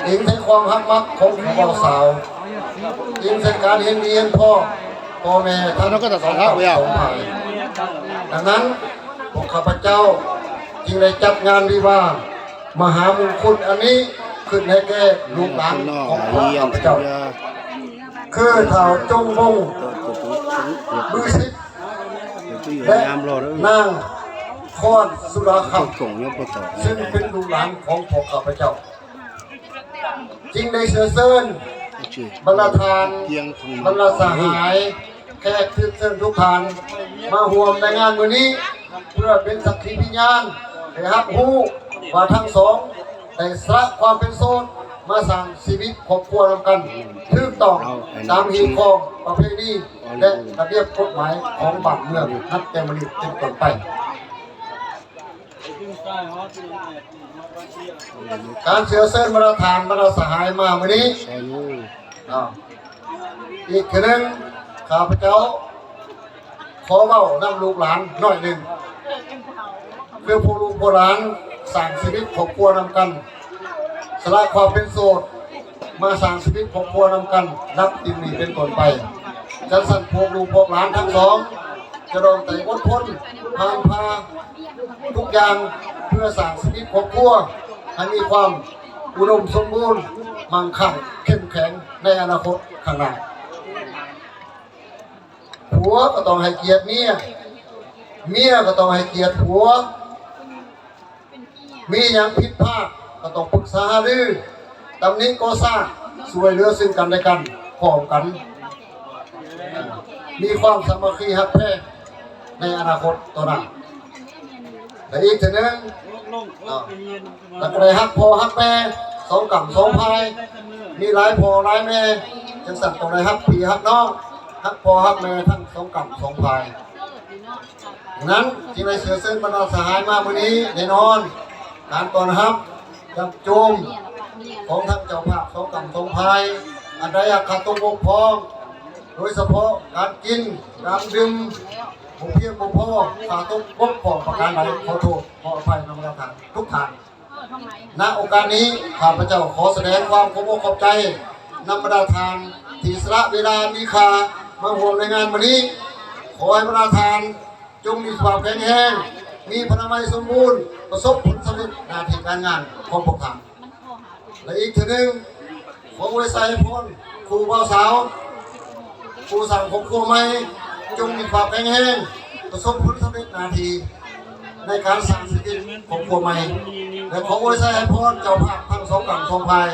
อิงในความฮักมักของผู้บ่าวสาวอิงในการเห็นดีเห็นพ่อแม่ท่านก็จะสอนเราสองฝ่ายดังนั้นพวกข้าพเจ้าจึงได้จัดงานวิวาห์มหามงคลอันนี้ขึ้นให้แก่ลูกหลานของพวกข้าพเจ้าคือเท่าจงวงมือซิดและนางคอนสุราคำซึ่งเป็นลูกหลานของพวกข้าพเจ้าจึงได้เสือเซินบรรทานบรรสหายแขกที่เชิญทุกท่านมาร่วมในงานวันนี้เพื่อเป็นสักขีพยานให้รับรู้ว่าทั้งสองได้สละความเป็นโสดมาสร้างชีวิตครอบครัวนำกันถูกต้องตามหีบของประเพณีและระเบียบกฎหมายของบ้านเมืองนับแต่วันนี้เป็นต้นไปการเสือเส้นบรรทานบรรสหายมาวันนี้อีกครั้งข้าพเจ้าขอเล่านำลูกหลานหน่อยหนึ่งเพื่อผู้ลูกผู้หลานสร้างชีวิตครอบครัวนำกันสละความเป็นโสดมาสร้างชีวิตครอบครัวนำกันนับติมีเป็นต้นไปจะสั่นพวกลูกพวกหลานทั้งสองจะลองแต่อดทนผ่านพาทุกอย่างเพื่อสร้างชีวิตครอบครัวให้มีความอุดมสมบูรณ์มั่งคั่งเข้มแข็งในอนาคตข้างหน้าผัวก็ต้องให้เกียรติเมียก็ต้องให้เกียรติผัวมีอย่างผิดพลาดก็ต้องปรึกษาหารือตำหนิก็สร้างช่วยเหลือซึ่งกันและกันพร้อมกันมีความสามัคคีฮักแท้ในอนาคตต่อหน้าแต่อีกทีนึงแล้วก็ได้ฮักพ่อฮักแม่สองกับสองพายมีหลายพ่อหลายแม่จังสั่งตรงไหนฮักพี่ฮักน้องฮักพ่อฮักแม่ทั้งสองกับสองพายดังนั้นที่ในเสือเส้นบรรดาสหายมาวันนี้แน่นอนการต้อนรับจับโจมของทั้งเจ้าภาพสองกับสองพายอันใดขาดตรงบกพร่องโดยเฉพาะการกินการดื่มผมเพียงผมพ่อขาดตรงบกพร่องประการใดขอโทษขออภัยนำกระทำทุกท่านณโอกาสนี้ข้าพเจ้าขอแสดงความขอบอกขอบใจนำบรรดาทานที่สละเวลามีค่ามาร่วมในงานวันนี้ขอให้บรรดาทานจงมีความแข็งแรงมีพลังสมบูรณ์ประสบผลสำเร็จหน้าที่การงานของพวกท่านและอีกทีหนึ่งขออวยใส่พรครูบ่าวสาวครูสั่งของครูใหม่จงมีความแข็งแรงประสบผลสำเร็จหน้าที่ในการสร้างชีวิตของครูใหม่และขออวยใส่พรเจ้าภาพทั้งสองฝั่งสองฝ่าย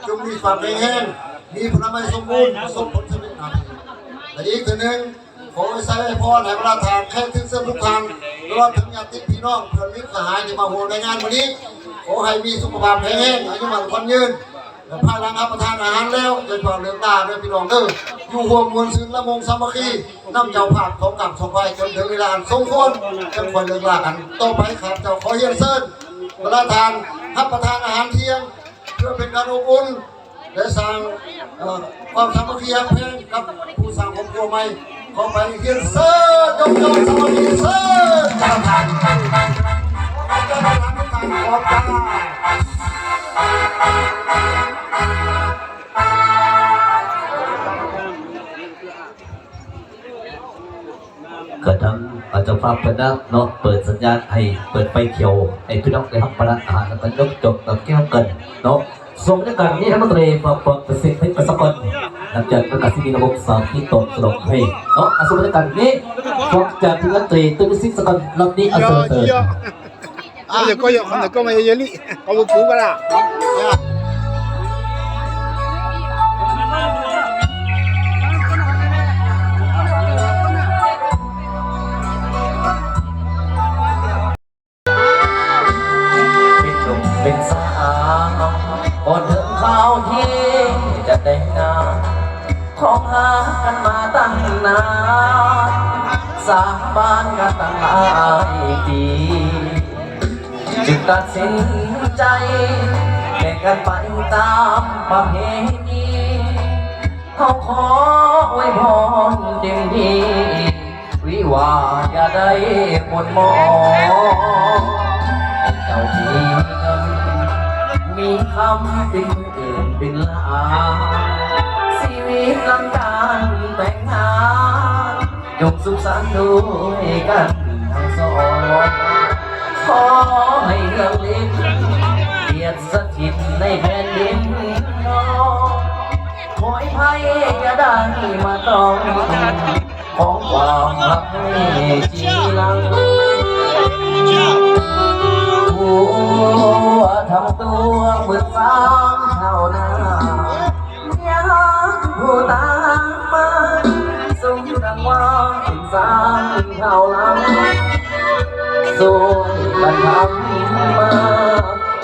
จงมีความแข็งแรงมีพลังสมบูรณ์ประสบผลสำเร็จหน้าที่และอีกทีหนึ่งขอให้ใส่พรให้ประธานแค่ถึงเส้นทุกทางตลอดถึงญาติพี่น้องเพื่อนมิตรสหายที่มาร่วมในงานวันนี้ขอให้มีสุขภาพแข็งแรงอายุมั่นขวัญยืนและภายหลังรับประทานอาหารแล้วจะปลอดเลือดตาด้วยพี่น้องเด้ออยู่ห่วงมวลซึ้งละมงสามัคคีน้ำเจ้าภาพของกับสองฝ่ายจนถึงเวลาสมควรจะควรเลิกลากันต่อไปครับเจ้าขอเยี่ยมเซินประธานรับประทานอาหารเที่ยงเพื่อเป็นการอบอุ่นและสร้างความสามัคคีแห่งกับผู้สร้างครอบครัวใหม่ขอไปเยี่ยมเซินยกสามัคคีเซินขอบก็ทำอาจจะฟังเปิดนะเนาะเปิดสัญญาณให้เปิดไฟเขียวให้พี่น้องได้รับประทานอาหารแล้วก็ยกจบกับแก้วกันเนาะส่งในการนี้ให้มัตเตอร์ฝากประสิทธิ์ให้ประสบการณ์หลังจากประกาศที่มีระบบสามที่ตกสลบให้เนาะอาสมในการนี้ฝากจากพี่มัตเตอร์ตัวสิทธิ์สกัดรอบนี้อาสมเตอร์ดี๋ยวก็มาเยอะนี่เอาไปถูกันละเป็นสาวก่อนถึงข้าวที่จะแต่งงานของหากันมาตั้งนานสร้างบ้านกันตั้งหลายปีจึงตัดสินใจแบ่งกันไปตามประเพณีเขาขออวยพรเต็มที่วิวาห์อย่าได้หมดหมองเจ้าพี่มีคำติด บินลาชีวิตหลังการแต่งงานยกสุขสันต์ด้วยกันทั้งสองขอให้เรื่องลิ้นเกียรติสถิตในแผ่นดินน้องขอให้ภัยอย่าได้มาต้องของความรักให้จีรังหัวทำตัวเหมือนสามเท่านาอยากผู้ตามมาส่งดังว่าเป็นสามเท่าลังสวยกันทำมา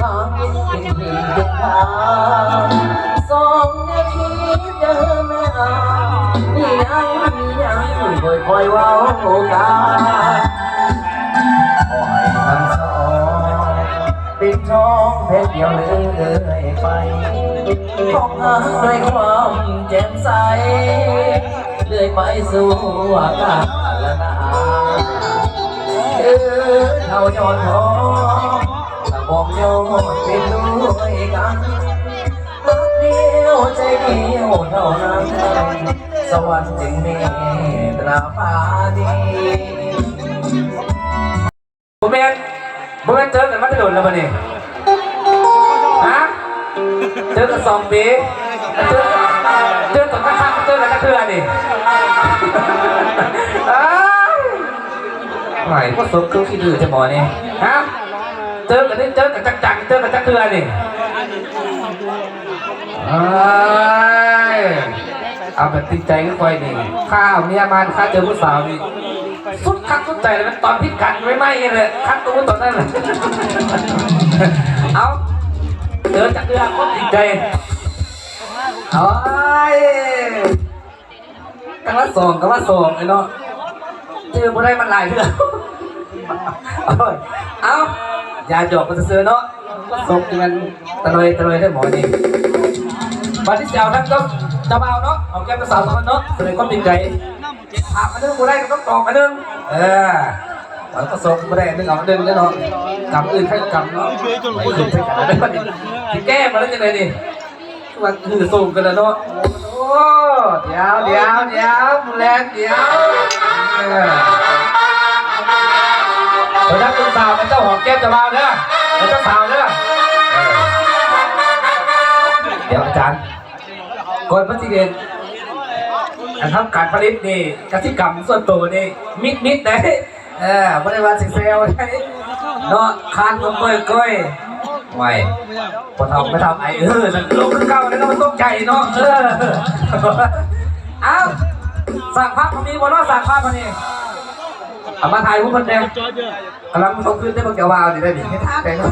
ทำเป็นหินเป็นทางสองเนี่ยคิดเจอแม่มียังค่อยๆว่าโอกาสขอให้ทั้งสองปิดท้องเพชรเดียวเลยไปท้องหาด้วยความแจ่มใสเลื่อยไปสู่อากาศละนาเท่ายอดทองตะบองโยนเป็นด้วยกันรักเดียวใจเดียวเท่านั้นสวรรค์จึงเมตตาปาณีบุเบนเจอกันมาจะโดนแล้วมั้ยฮะเจอกัน2 ปีเจอกันข้างเจอกันกระเทือนนี่ไหนก็สมคือขี้ดื้อจะหมอนี่ฮะเจอกันจังเจอกันจักเทือนนี่เอาแบบติดใจก็ค่อยนี่ข้าวเมียมันข้าเจอผู้สาวนี่สุดคักสุดใจเลยมันตอนพิกันไม่เลยคักตัวตอนนั้นเลยเอาเจอจักเทือนก็ติดใจเอากันละสองไอ้เนาะเจอบ่ได้มันหลายเทื่อเอาอย่าจบกันเสือเนาะส่งกันตะเลยได้หมอนี่วันที่เจ้าท่านก็จะมาเอาเนาะเอาแก้มสาวสองเนาะแสดงความติดใจถามมาดึงบ่ได้ก็ต้องตอบมาดึงเราก็ส่งบ่ได้ดึงเอาดึงแล้วเนาะกำอื่นใครกำเนาะไม่อื่นใครกำได้ป่ะนี่แก้มาแล้วจะไงนี่วันคือส่งกันแล้วเนาะโอ้เดี๋ยวแรงเดี๋ยวถ้าคุณสาวเป็นเจ้าของแก้มจะมาเด้อเป็นเจ้าสาวเด้อเดี๋ยวอาจารย์ก่อนพัฒนาการทำการผลิตนี่กสิกรรมส่วนตัวนี่มิดได้ไม่ได้ว่าสิเซลได้เนาะคานตัวก้อยไว้พอทำไม่ทำไอ้ฉันลงขึ้นเก่าแล้วก็มันตกใจเนาะเอาสั่งภาพคนนี้บนว่าสั่งภาพคนนี้เอามาถ่ายรูปคนเดียวกำลังเขาขึ้นได้บางแก้ววาวนี่ได้ดิไม่ท่าแต่เนาะ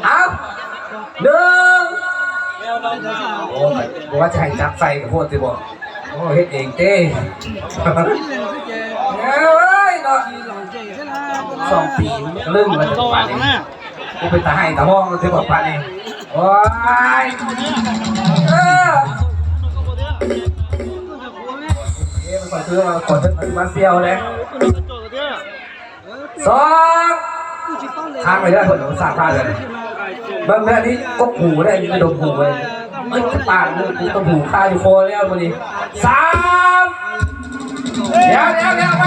เอา1โอ้บอกว่าจะให้จับใส่กับพวกที่บอกโอ้เฮ็ดเองเต้เฮ้ยเนาะ2 ปีเริ่มมาจากป่านนี้กูเป็นตาให้ตามองที่บอกป่านนี้โอ้ยมันก่อนซื้อมาก่อนมาเซียวเลย2ทางไปได้คนหนูสร้างผ้าเลยบางเรื่องนี้ก็หูได้ยินดมหูเลยไม่ปากเลยต้องหูคาอยู่โฟแล้ววันนี้3เดี๋ยวไป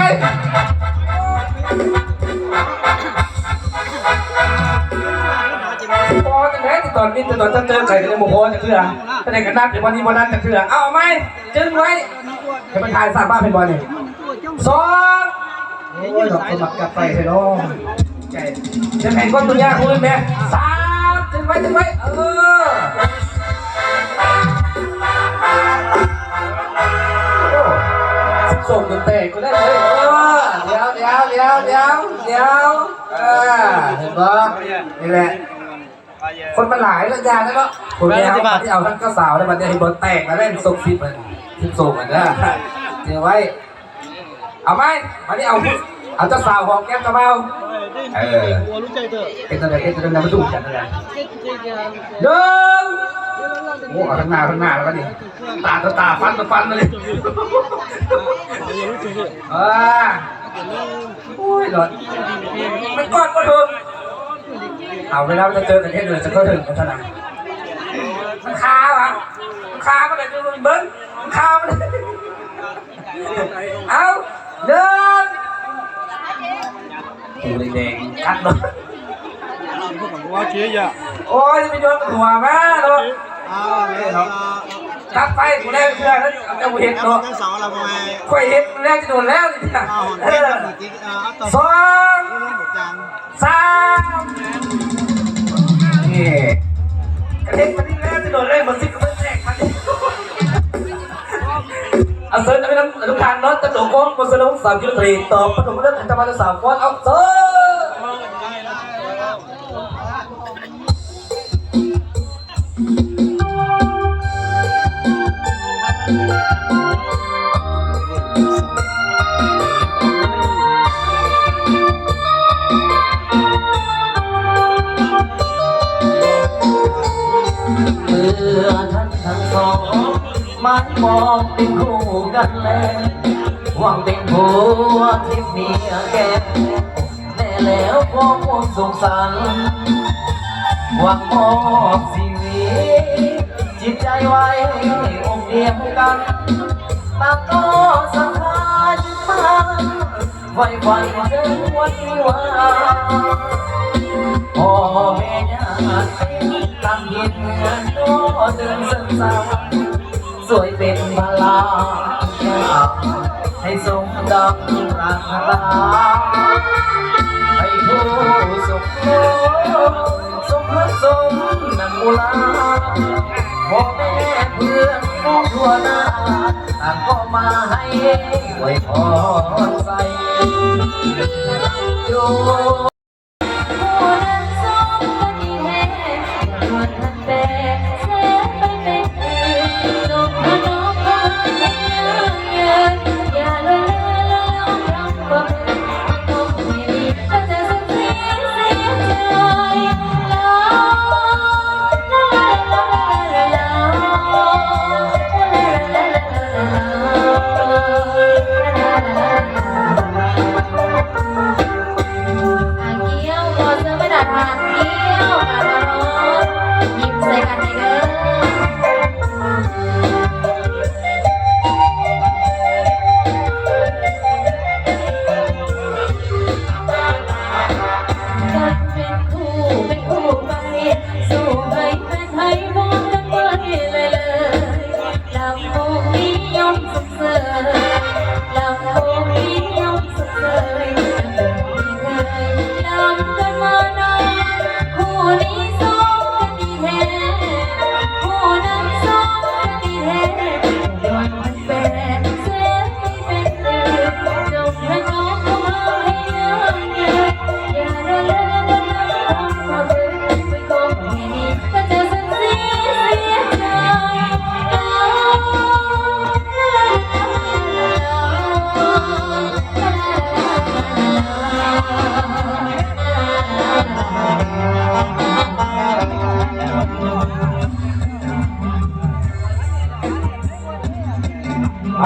พอจะแม้ตอนนี้ตอนจะเจอไก่ในหมู่โพจะเชื่อจะไหนกันนัดเดี๋ยววันนี้วันนั้นจะเชื่อเอาไหมจึงไว้จะไปถ่ายสร้างบ้านเป็นบอลนี่2โอ้ยดอกสมัครกับไฟเลยน้องจะแข่งก้อนตัวยากคุณแม่3จึงไว้ส่งกันแตกก็ได้เลยเดี๋ยวเห็นปะนี่แหละคนมันหลายแล้วยาแล้วเนาะคนแม่ที่เอาทั้งเจ้าสาวได้มันจะเห็นบอลแตกแล้วเล่นส่งฟิปมันส่งมันนะเดี๋ยวไว้เอาไหมวันนี้เอาเจ้าสาวหอมแก้มกระเป๋าเป็นตัวเดิมมาดูกันนะโอ้เอาข้างหน้าแล้วกันนี่ตาฟันเลยโอ้ยหลอดไม่กอดก็ถึงเอาเวลาจะเจอกันแค่เดือนจะก็ถึงกันเท่านั้น มันคาวะมันคามันเลยดูเบิ้งมันคามันเอาเดินตัวแดงกัดเลย ว่าเจี๊ยบ โอ้ยจะไปโยนหัวแม่เนาะตัดไปกูได้เพื่อนแล้วจะเห็นเนาะค่อยเห็นแรกจะโดนแล้วนี่สองสามนี่กระเด็นมาที่แรกจะโดนเลยมันซิกมันแตกมันเอาเซิร์ฟไปน้ำทุกทางเนาะจะโดดโค้งบนสนาม3 กิโลเมตรต่อปฐมฤกษ์อันตราย3 ฟอนเอาเซิร์ฟเมื่อท่านทั้งสองมาปองเป็นคู่กันแล้วหวังเป็นผัวที่เมียแก่แน่แล้วพอควงสงสารหวังมอบชีวิตจิตใจไว้องค์เดียวกันต่างก็สังหารมันไว้ไว้เจอวันนี้ว่าพ่อแม่ญาติตั้งยินโน้เดินเส้นสายสวยเป็นบาลาให้สมดังรักตาให้ผู้สุขโลสมพระสมนักบุลาพ่อแม่เพื่อนผู้ทั่วหน้าต่างก็มาให้ไว้พรใส่โย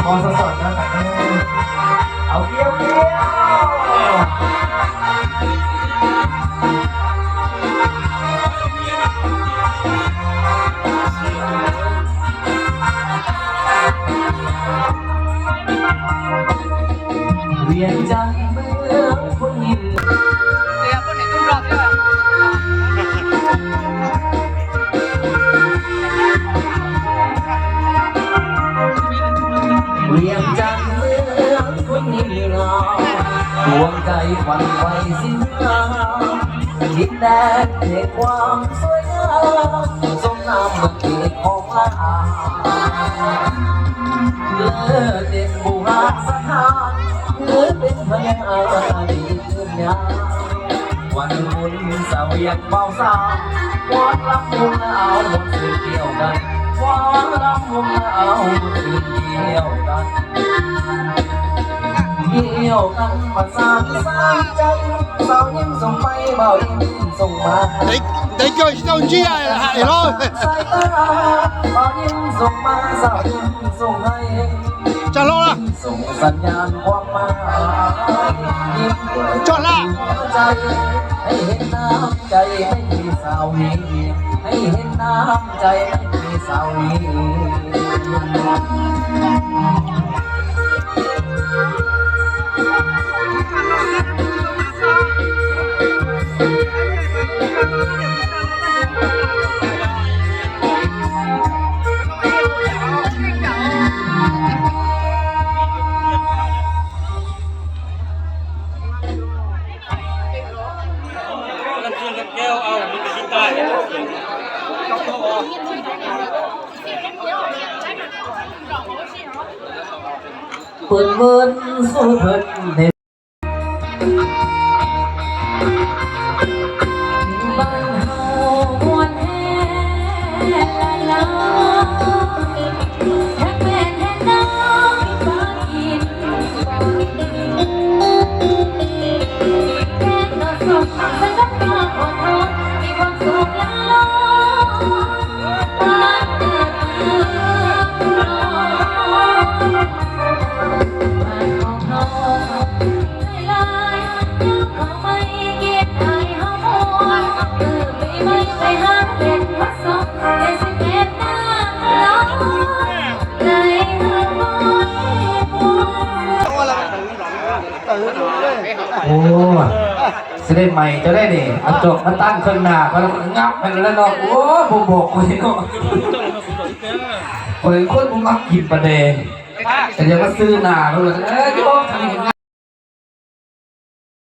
เอาสดๆนะเอาเกี้ยวเวียนจันทร์เมื่อคนยินเดี๋ยวคนไหนต้องรอด้วยเวียงจันทร์เมืองคนนิ่มงามดวงใจฝันไว้สิ้นหาดินแดนแห่งความสวยงามสมนามเมืองเอกของลาเลิศเด่นบุหาสถานหรือเป็นพญาดีเมืองยาวันบุญเสาเวียงเบาสาววัดรับมุงเอาหมดสิ่งเกี่ยวกันฟ้าลำมุงเอาตื่นเกี่ยวกันเกี่ยวกันมาสร้างสร้างใจสาวยิ้มส่งไปเบายิ้มส่งมา Đấy chơi đâu chi à hại thôi สายตาเบายิ้มส่งมาสาวยิ้มส่งให้ Chà lô là ส่งสัญญาณความหมายยิ้ม Chọn là ใจให้เห็นน้ำใจไม่มีสาวนี้ให้เห็นน้ำใจไม่มี สาวี แก้วเอามันจะคิดได้ เปิดเวินสู้เพิ่นเห็นบ้านเฮามวนแห่ละลาแค่เป็นแห่น้ำฟ้ากินแค่ต่อสุขสักน้ำตาอ่อนร้อนมีความสุขละล้อบ้านเกิดเมืองบ้านของเฮาให้ลายยังเขาไม่เกียดให้เฮามัวปีใหม่ไปหาเล่นพัดสองได้11 น้ำล้อในเฮือนบ่บัว โอ้สิได้ใหม่จะได้ดิเอาจบมาตั้งข้างหน้าก็งับไปแล้วเนาะโอ้ผมบอกคุยเนาะคนคนผมมักกินประเดงแต่ยังมาซื้อหน้าเขาเลยที่บอกทำอย่างนั้น